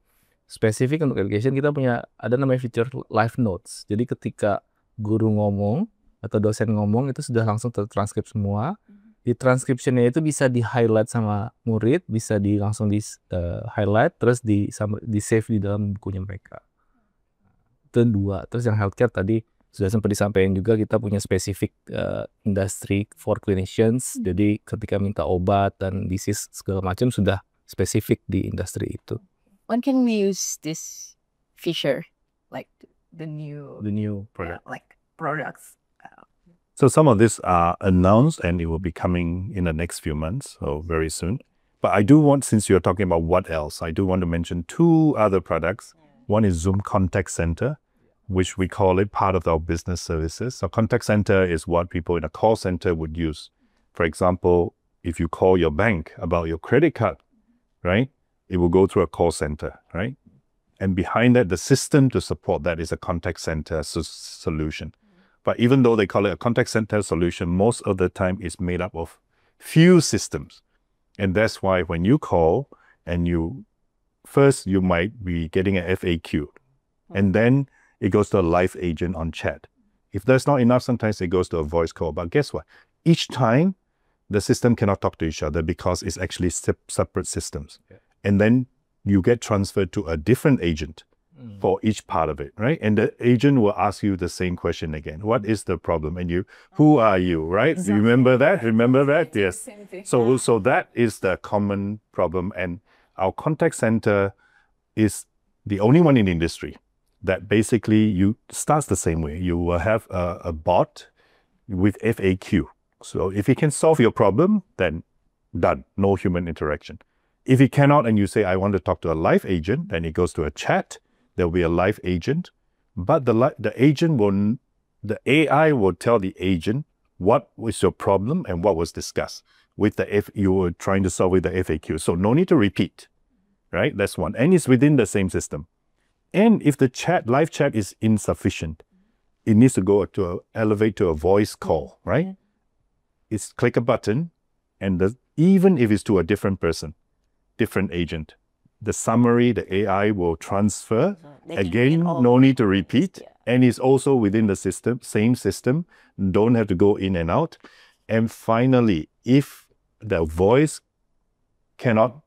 spesifik untuk education kita punya ada namanya feature live notes. Jadi ketika guru ngomong atau dosen ngomong itu sudah langsung tertranskrip semua. Di transcription-nya itu bisa di-highlight sama murid, bisa langsung di-highlight, terus di-save di dalam bukunya mereka. Itu 2. Terus yang healthcare tadi sudah sempat disampaikan juga, kita punya spesifik industry for clinicians. Jadi ketika minta obat dan disease segala macam sudah spesifik di industri itu. When can we use this feature, like the new product? Like products? So some of this are announced and it will be coming in the next few months, so very soon. But I do want, since you're talking about what else, I do want to mention 2 other products. One is Zoom Contact Center. which we call it part of our business services. So contact center is what people in a call center would use. For example, if you call your bank about your credit card, right, it will go through a call center, right? And behind that, the system to support that is a contact center solution. But even though they call it a contact center solution, most of the time it's made up of few systems. And that's why when you call and you might be getting an FAQ, and then it goes to a live agent on chat. If that's not enough, sometimes it goes to a voice call. But guess what? Each time, the system cannot talk to each other because it's actually separate systems. Yeah. And then you get transferred to a different agent for each part of it, right? And the agent will ask you the same question again. What is the problem? And you, who are you, right? Exactly. Remember that? Remember that? Yes. So that is the common problem. And our contact center is the only one in the industry that basically starts the same way. You will have a bot with FAQ. So if it can solve your problem, then done, no human interaction. If it cannot, and you say, I want to talk to a live agent, then it goes to a chat. There'll be a live agent, but the AI will tell the agent what was your problem and what was discussed with you were trying to solve with the FAQ. So no need to repeat, right? That's one. And it's within the same system. And if the live chat is insufficient, it needs to elevate to a voice call, right? It's click a button, and even if it's to a different person, different agent, the summary, the AI will transfer. Again, no need to repeat. Yeah. And it's also within the system, same system, don't have to go in and out. And finally, if the voice cannot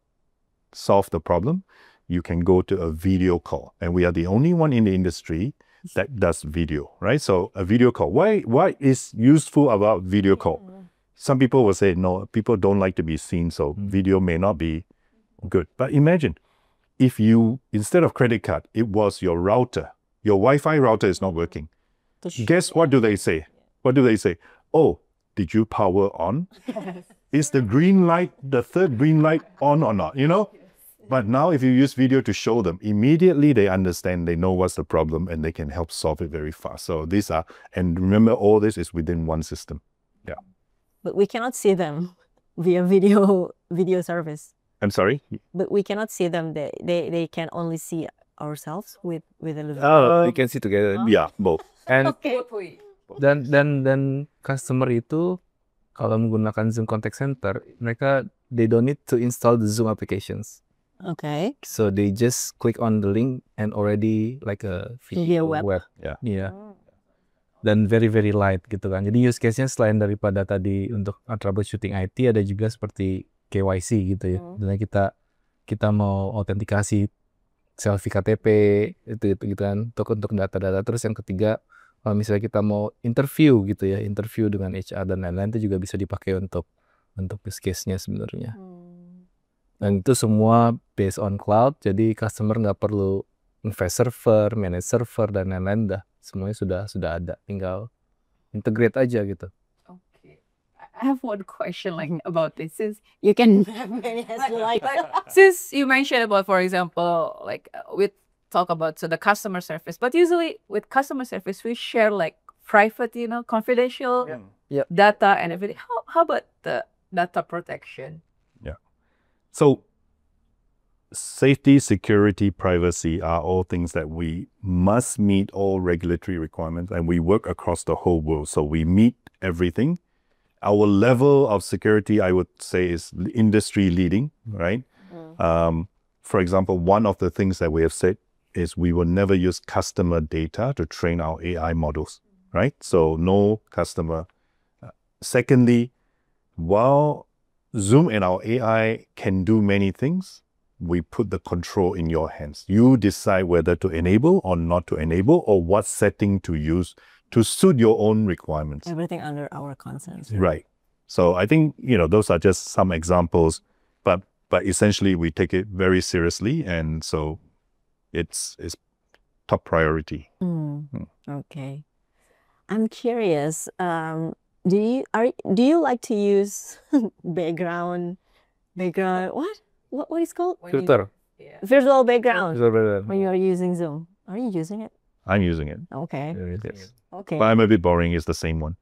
solve the problem, you can go to a video call. And we are the only one in the industry that does video, right? So a video call. What is useful about video call? Some people will say, no, people don't like to be seen, so video may not be good. But imagine, if instead of credit card, it was your router, your Wi-Fi router is not working. Guess what do they say? What do they say? Oh, did you power on? Is the third green light on or not, you know? But now if you use video to show them, immediately they understand, they know what's the problem, and they can help solve it very fast. So and remember, all this is within one system. Yeah. But we cannot see them via video service. I'm sorry? But we cannot see them. They can only see ourselves with a little. We can see together. Yeah, both. And dan customer itu kalau menggunakan Zoom Contact Center, they don't need to install the Zoom applications. Okay. So they just click on the link and already like a video web. Yeah. Dan very very light gitu kan. Jadi use case-nya selain daripada tadi untuk troubleshooting IT, ada juga seperti KYC gitu ya. Dan kita mau autentikasi selfie KTP itu gitu kan untuk data-data. Terus yang ketiga, kalau misalnya kita mau interview gitu ya, interview dengan HR dan lain-lain, itu juga bisa dipakai untuk use case-nya sebenarnya. Dan itu semua based on cloud, jadi customer nggak perlu invest server, manage server dan lain-lain, semuanya sudah ada, tinggal integrate aja gitu. I have one question about this. Since you can, like since you mentioned about, for example, we talk about the customer service, but usually with customer service we share private, confidential data and everything. How about the data protection? Yeah. So safety, security, privacy are all things that we must meet all regulatory requirements, and we work across the whole world. So we meet everything. Our level of security, I would say, is industry leading, right? For example, one of the things that we have said is we will never use customer data to train our AI models, right? So no customer. Secondly, while Zoom and our AI can do many things, we put the control in your hands. You decide whether to enable or not to enable, or what setting to use to suit your own requirements. Everything under our consent. Right. So I think, those are just some examples, but essentially we take it very seriously, and so it's top priority. Okay. I'm curious, do you like to use background, what is called? Filter. Yeah. Virtual background when you are using Zoom. Are you using it? I'm using it. Okay. Yes. Okay. But I'm a bit boring. It's the same one,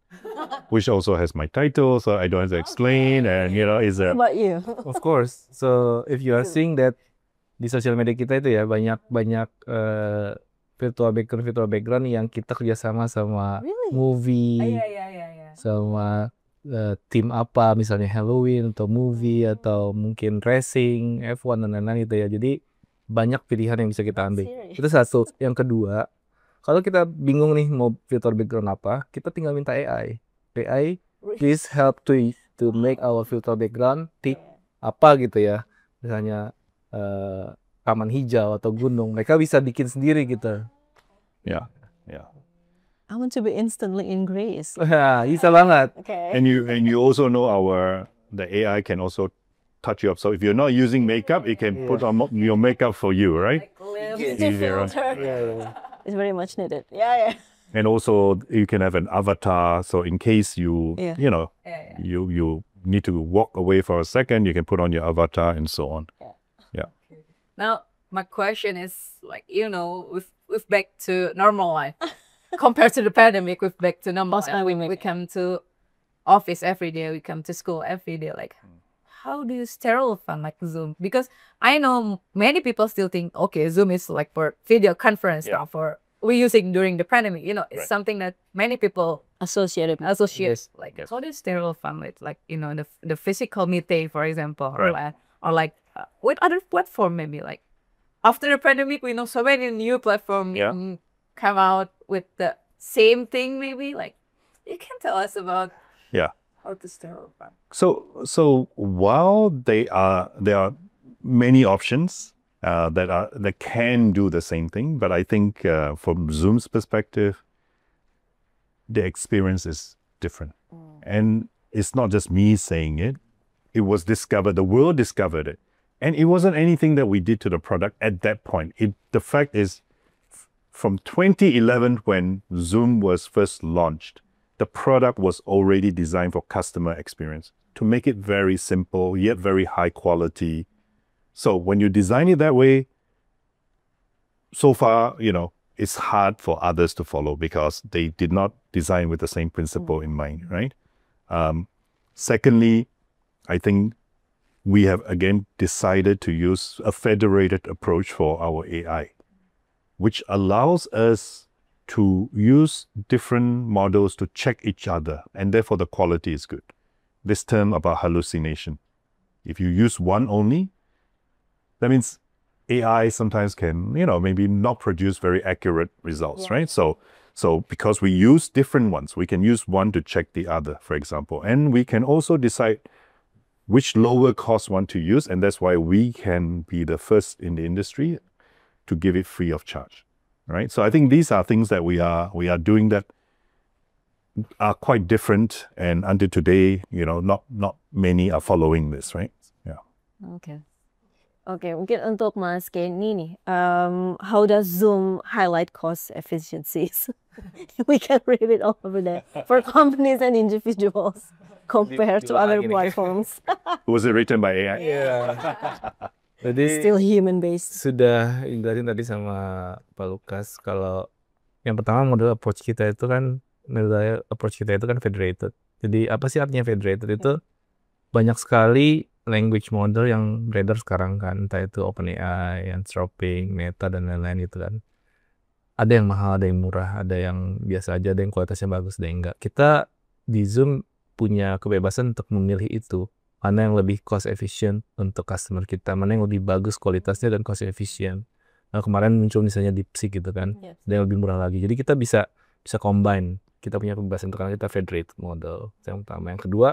which also has my title, so I don't have to explain. And is What a about you? Of course. So if you are seeing that di sosial media kita itu ya banyak virtual background yang kita kerjasama sama Really? movie, sama tim apa misalnya Halloween atau movie atau mungkin racing, F1 dan lain-lain gitu ya. Jadi banyak pilihan yang bisa kita ambil. Serious? Itu satu. Yang kedua, kalau kita bingung nih mau virtual background apa, kita tinggal minta AI. AI, please help to make our virtual background apa gitu ya. Misalnya taman hijau atau gunung, mereka bisa bikin sendiri gitu. yeah. I want to be instantly in grace. Bisa banget. Okay. And you also know the AI can also touch you up. So if you're not using makeup, it can put on your makeup for you, right? Easier. It's very much needed. Yeah. And also you can have an avatar. So in case you you need to walk away for a second, you can put on your avatar and so on. Yeah. Now, my question is like, we've back to normal life. Compared to the pandemic, we've back to normal life. We come to office every day, we come to school every day. Like, how do you sterile fun like Zoom? Because I know many people still think, okay, Zoom is like for video conference now we're using during the pandemic. It's something that many people Associated. associate. Like, how do you sterile fun with like, the physical meeting, for example, or like with other platform maybe like after the pandemic, we know so many new platforms come out with the same thing maybe. Like, you can tell us about how to sterile fun. So while there are many options that can do the same thing, but I think from Zoom's perspective, the experience is different. And it's not just me saying it. It was discovered, the world discovered it. And it wasn't anything that we did to the product at that point. The fact is, from 2011, when Zoom was first launched, the product was already designed for customer experience, to make it very simple, yet very high quality. So when you design it that way, so far, it's hard for others to follow because they did not design with the same principle in mind, right? Secondly, I think we have again decided to use a federated approach for our AI, which allows us to use different models to check each other, and therefore the quality is good. This term about hallucination. If you use one only, that means AI sometimes can, maybe not produce very accurate results, right? So because we use different ones, we can use one to check the other, for example. And we can also decide which lower cost one to use, and that's why we can be the first in the industry to give it free of charge, right? So I think these are things that we are doing that are quite different, and until today, not many are following this, right? Yeah. Okay, mungkin untuk Mas Kenny nih, how does Zoom highlight cost efficiencies? We can read it all over there for companies and individuals compared to other platforms. Was it written by AI? Jadi Still human based. sudah jelasin tadi sama Pak Lukas kalau yang pertama model approach kita itu kan federated. Jadi apa sih artinya federated itu? Banyak sekali language model yang beredar sekarang kan, entah itu OpenAI, Anthropic, Meta dan lain-lain itu kan. Ada yang mahal, ada yang murah, ada yang biasa aja, ada yang kualitasnya bagus, ada yang enggak. Kita di Zoom punya kebebasan untuk memilih itu, mana yang lebih cost efficient untuk customer kita, mana yang lebih bagus kualitasnya dan cost efficient. Nah, kemarin muncul misalnya DeepSeek gitu kan, ada yang lebih murah lagi. Jadi kita bisa combine, kita punya kebebasan itu karena kita federated model. Itu yang pertama. Yang kedua,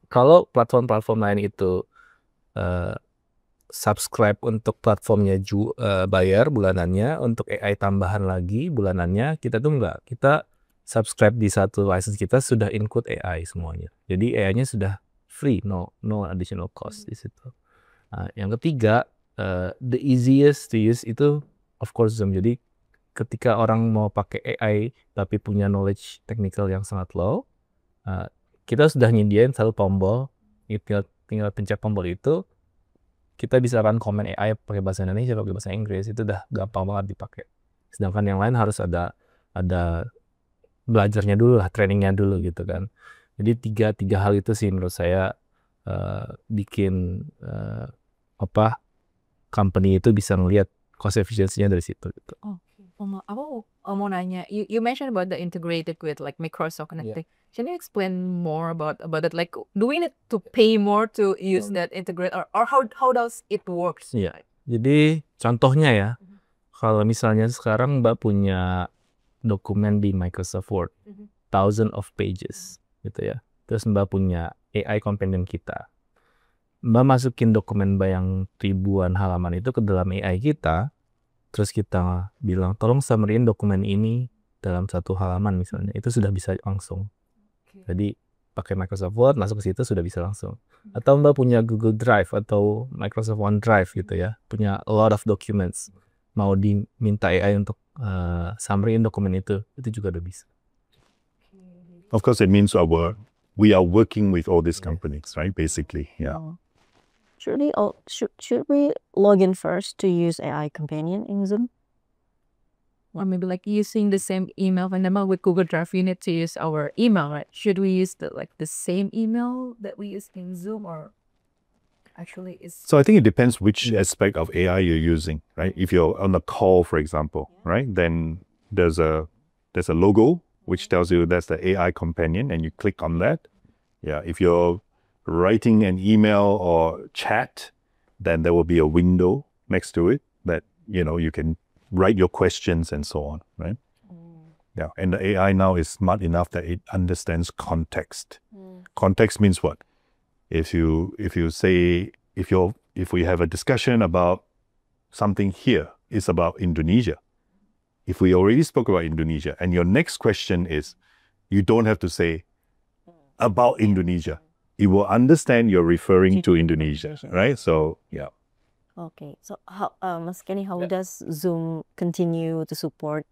kalau platform-platform lain itu subscribe untuk platformnya bayar bulanannya, untuk AI tambahan lagi bulanannya, kita tuh enggak. Kita subscribe di satu license kita sudah include AI semuanya. Jadi AI-nya sudah free, no additional cost di situ. Yang ketiga, the easiest to use itu of course Zoom. Jadi ketika orang mau pakai AI tapi punya knowledge technical yang sangat low, kita sudah nyediain satu tombol, tinggal pencet tombol itu, kita bisa run command AI pakai bahasa Indonesia, pakai bahasa Inggris, itu udah gampang banget dipakai. Sedangkan yang lain harus ada belajarnya dulu lah, trainingnya dulu gitu kan. Jadi tiga hal itu sih menurut saya bikin company itu bisa ngelihat cost efficiency-nya dari situ gitu. Aku mau nanya, you mentioned about the integrated with like Microsoft Connecting. Can you explain more about it? Like, do we need to pay more to use that integrate, or how does it works? Iya. Jadi contohnya ya, kalau misalnya sekarang Mbak punya dokumen di Microsoft Word, thousand of pages gitu ya. Terus Mbak punya AI companion kita. Mbak masukin dokumen Mbak yang ribuan halaman itu ke dalam AI kita, terus kita bilang tolong summary-in dokumen ini dalam satu halaman misalnya, itu sudah bisa langsung. Jadi pakai Microsoft Word masuk ke situ sudah bisa langsung. Atau Mbak punya Google Drive atau Microsoft OneDrive gitu ya, punya a lot of documents, mau diminta AI untuk summary-in dokumen itu juga udah bisa. Of course, it means we are working with all these companies, right? Basically, yeah. Should we log in first to use AI companion in Zoom? Or maybe like using the same email. For example, with Google Drive, you need to use our email, right? Should we use the same email that we use in Zoom, or actually is? So I think it depends which aspect of AI you're using, right? If you're on a call, for example, right, then there's a logo which tells you that's the AI companion, and you click on that. Yeah, if you're writing an email or chat, then there will be a window next to it that you can write your questions and so on, right? Yeah, and the AI now is smart enough that it understands context. Context means what? If we have a discussion about something here, it's about Indonesia. If we already spoke about Indonesia, and your next question is, you don't have to say about Indonesia. It will understand you're referring to Indonesia, right? So, yeah. Okay, so how, Mas Kenny, how does Zoom continue to support,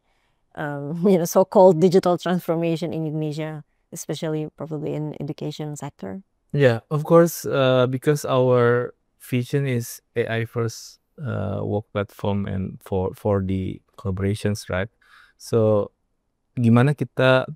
so-called digital transformation in Indonesia, especially probably in education sector? Yeah, of course, because our vision is AI first work platform and for the collaborations, right? So, gimana kita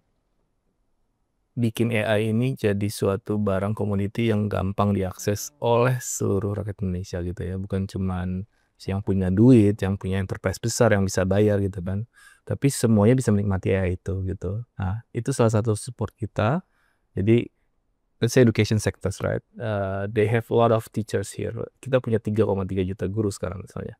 bikin AI ini jadi suatu barang komoditi yang gampang diakses oleh seluruh rakyat Indonesia gitu ya, bukan cuman yang punya duit, yang punya enterprise besar yang bisa bayar gitu kan, tapi semuanya bisa menikmati AI itu gitu. Nah, itu salah satu support kita. Jadi let's say education sectors, right? They have a lot of teachers here. Kita punya 3,3 juta guru sekarang misalnya.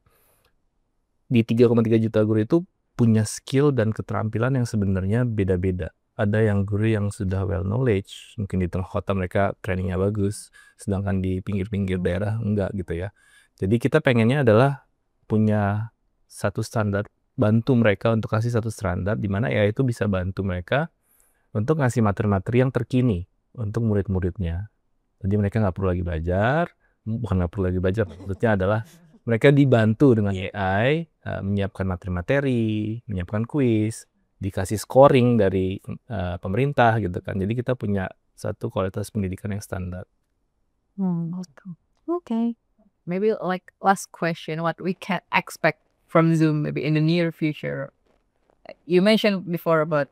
Di 3,3 juta guru itu punya skill dan keterampilan yang sebenarnya beda-beda. Ada yang guru yang sudah well knowledge, mungkin di tengah kota mereka trainingnya bagus, sedangkan di pinggir-pinggir daerah enggak gitu ya. Jadi kita pengennya adalah punya satu standar, bantu mereka untuk kasih satu standar di mana AI itu bisa bantu mereka untuk ngasih materi-materi yang terkini untuk murid-muridnya. Jadi mereka nggak perlu lagi belajar, bukan nggak perlu lagi belajar, maksudnya adalah mereka dibantu dengan AI, menyiapkan materi-materi, menyiapkan kuis, dikasih scoring dari pemerintah gitu kan. Jadi kita punya satu kualitas pendidikan yang standar. Okay. Maybe like last question, what we can expect from Zoom maybe in the near future? You mentioned before about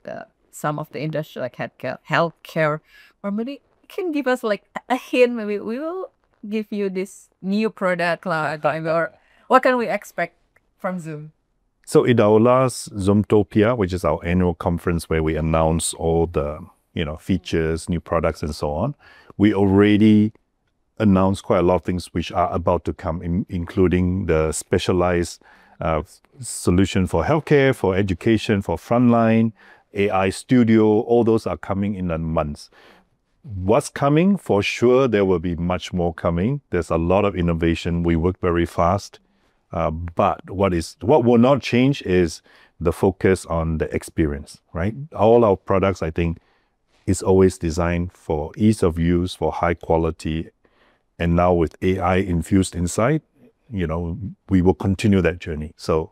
some of the industry like healthcare, or maybe you can give us like a hint. Maybe we will give you this new product, or what can we expect from Zoom? So in our last Zoomtopia, which is our annual conference where we announce all the features, new products, and so on, we already announced quite a lot of things which are about to come, including the specialized solution for healthcare, for education, for frontline, AI studio. All those are coming in a month. What's coming? For sure, there will be much more coming. There's a lot of innovation. We work very fast. But what will not change is the focus on the experience, right? All our products, I think, is always designed for ease of use, for high quality. And now with AI infused inside, we will continue that journey. So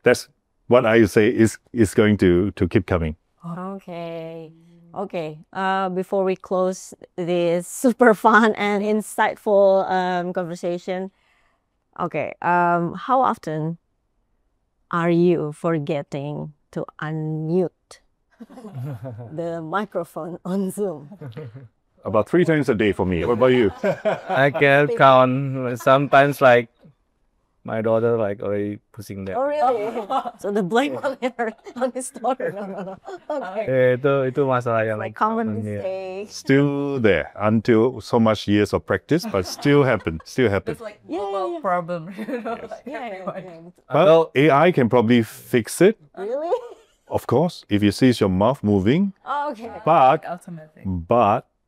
that's what I say is going to keep coming. Okay. Before we close this super fun and insightful conversation, how often are you forgetting to unmute the microphone on Zoom? About 3 times a day for me. What about you? I can count sometimes like my daughter like already pushing that. Oh really? So the blame on her, on his daughter. No. Okay. Itu masalah yang Like common iya. mistake. Still there until so much years of practice, but still happen. It's like Yeah. problem. Yeah. Well, AI can probably fix it, Really? of course, if you see your mouth moving. Oh, okay. But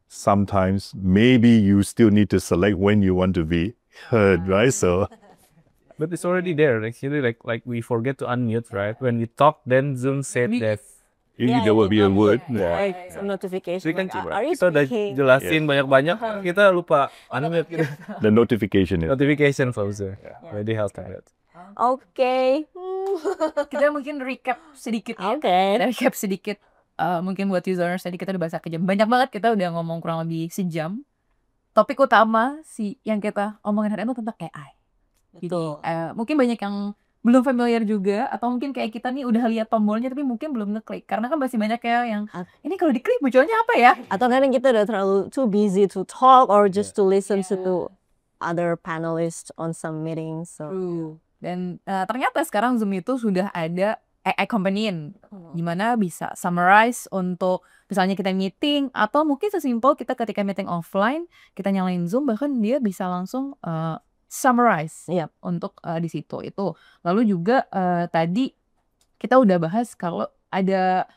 sometimes maybe you still need to select when you want to be heard, right? So But it's already there. Actually, like we forget to unmute, right? When we talk, then Zoom said that. there will be a word. Like some notification. Jadi kan Like, are you kita udah speaking? jelasin banyak-banyak, kita lupa unmute gitu. The notification is. Notification for Zoom. Very helpful that. Okay. Kita mungkin recap sedikit ya. Okay. Recap sedikit. Mungkin buat users tadi kita udah bahas kejam. Banyak banget kita udah ngomong kurang lebih sejam. Topik utama yang kita omongin hari ini tentang AI. Jadi mungkin banyak yang belum familiar juga, atau mungkin kayak kita nih udah lihat tombolnya tapi mungkin belum ngeklik karena kan masih banyak ya yang ini kalau diklik munculnya apa ya? Atau kadang kita udah terlalu too busy to talk or just to listen to other panelists on some meetings. So. Dan ternyata sekarang Zoom itu sudah ada AI companion, gimana bisa summarize untuk misalnya kita meeting, atau mungkin sesimpel kita ketika meeting offline kita nyalain Zoom, bahkan dia bisa langsung summarize untuk di situ itu. Lalu juga tadi kita udah bahas kalau ada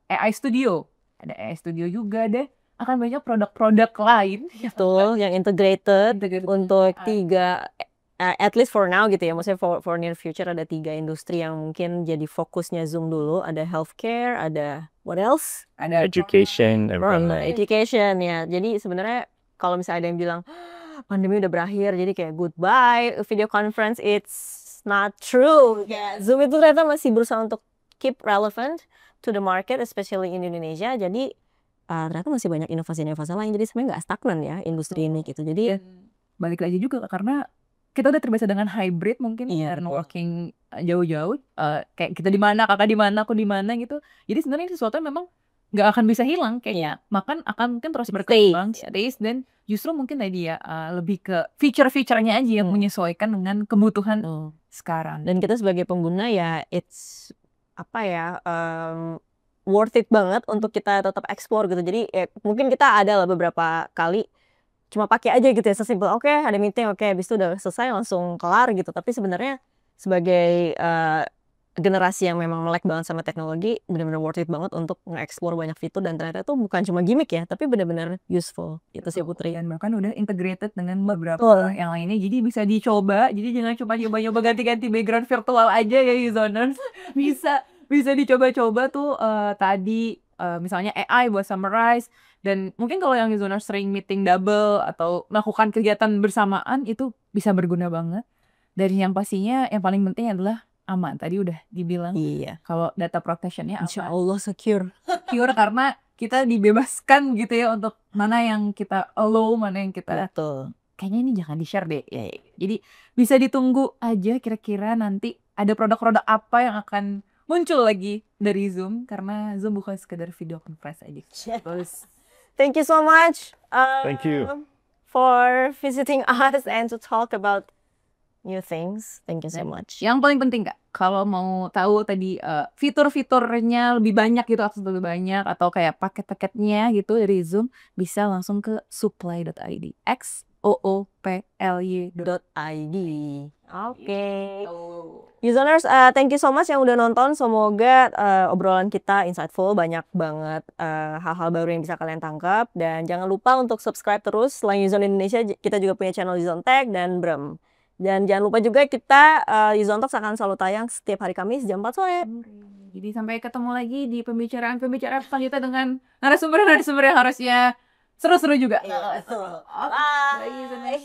AI studio, ada AI studio juga deh, akan banyak produk-produk lain Betul, yang integrated untuk 3 at least for now gitu ya, maksudnya for near future ada 3 industri yang mungkin jadi fokusnya Zoom dulu. Ada healthcare, ada what else? Ada Education and Education ya. Jadi sebenarnya kalau misalnya ada yang bilang pandemi udah berakhir, jadi kayak goodbye video conference, it's not true. Zoom itu ternyata masih berusaha untuk keep relevant to the market, especially in Indonesia. Jadi ternyata masih banyak inovasi-inovasi lain. Jadi sebenarnya nggak stagnan ya industri ini gitu. Jadi balik lagi juga karena kita udah terbiasa dengan hybrid mungkin, karena working jauh-jauh, kayak kita di mana, kakak di mana, aku di mana gitu. Jadi sebenarnya ini sesuatu yang memang nggak akan bisa hilang kayaknya, makan akan mungkin terus berkembang, dan justru mungkin tadi ya lebih ke feature-featurenya aja yang menyesuaikan dengan kebutuhan sekarang. Dan kita sebagai pengguna ya it's worth it banget untuk kita tetap explore gitu. Jadi mungkin kita ada lah beberapa kali cuma pakai aja gitu ya, sesimpel oke, ada meeting, oke, habis itu udah selesai langsung kelar gitu. Tapi sebenarnya sebagai generasi yang memang melek banget sama teknologi, benar-benar worth it banget untuk nge-explore banyak fitur, dan ternyata itu bukan cuma gimmick ya, tapi benar-benar useful. Itu sih Putri. Dan bahkan udah integrated dengan beberapa yang lainnya, jadi bisa dicoba. Jadi jangan cuma nyoba-nyoba ganti-ganti background virtual aja ya Uzoners. bisa dicoba-coba tuh tadi misalnya AI buat summarize. Dan mungkin kalau yang Uzoners sering meeting double atau melakukan kegiatan bersamaan, itu bisa berguna banget. Dan yang pastinya yang paling penting adalah aman. Tadi udah dibilang kalau data protectionnya Insya Allah secure karena kita dibebaskan gitu ya untuk mana yang kita allow, mana yang kita kayaknya ini jangan di-share deh. Jadi bisa ditunggu aja kira-kira nanti ada produk-produk apa yang akan muncul lagi dari Zoom, karena Zoom bukan sekedar video conference aja. Thank you so much Thank you for visiting us and to talk about new things. Thank you so much. Yang paling penting Kak, kalau mau tahu tadi fitur-fiturnya lebih banyak gitu, akses lebih banyak, atau kayak paket-paketnya gitu dari Zoom, bisa langsung ke supply.id, xooply.id. Oke. Uzoners, thank you so much yang udah nonton. Semoga obrolan kita insightful, banyak banget hal-hal baru yang bisa kalian tangkap. Dan jangan lupa untuk subscribe terus. Selain Uzone Indonesia, kita juga punya channel Uzone Talks dan Brem. Dan jangan lupa juga kita Uzone Talks akan selalu tayang setiap hari Kamis jam 4 sore. Jadi sampai ketemu lagi di pembicaraan-pembicaraan selanjutnya dengan narasumber yang harusnya seru-seru juga. Bye.